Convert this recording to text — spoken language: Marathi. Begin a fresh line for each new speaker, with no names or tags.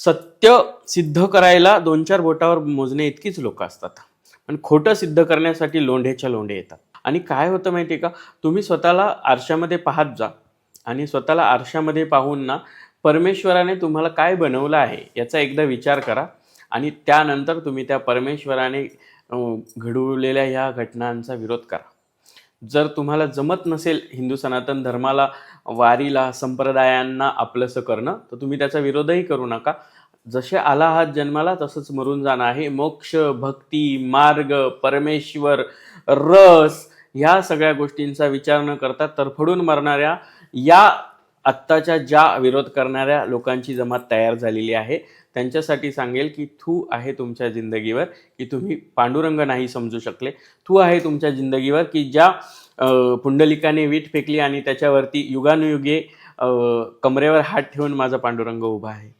सत्य सिद्ध करायला 2-4 बोटावर मोजणे इतकीच लोकं असतात. पण खोटं सिद्ध करण्यासाठी लोंढेच्या लोंढे येतात. आणि काय होतं माहिती आहे का? तुम्ही स्वतःला आरशामध्ये पाहत जा आणि स्वतःला आरशामध्ये पाहून ना, परमेश्वराने तुम्हाला काय बनवलं आहे याचा एकदा विचार करा आणि त्यानंतर तुम्ही त्या परमेश्वराने घडवलेल्या ह्या घटनांचा विरोध करा. जर तुम्हाला जमत नसेल हिंदू सनातन धर्माला, वारीला, संप्रदायांना आपलंसं करणं, तर तुम्ही त्याचा विरोधही करू नका. जसे आला आहात जन्माला तसंच मरून जाणं आहे. मोक्ष, भक्ती, मार्ग, परमेश्वर, रस ह्या सगळ्या गोष्टींचा विचार न करता तडफडून मरणाऱ्या या आत्ताच्या ज्या विरोध करणाऱ्या लोकांची जमात तयार झालेली आहे, त्यांच्यासाठी सांगेल की थू आहे तुमच्या जिंदगीवर की तुम्ही पांडुरंग नाही समजू शकले. थू आहे तुमच्या जिंदगीवर की ज्या पुंडलिकाने वीट फेकली आणि त्याच्यावरती युगानुयुगे कमरेवर हात ठेवून माझा पांडुरंग उभा आहे.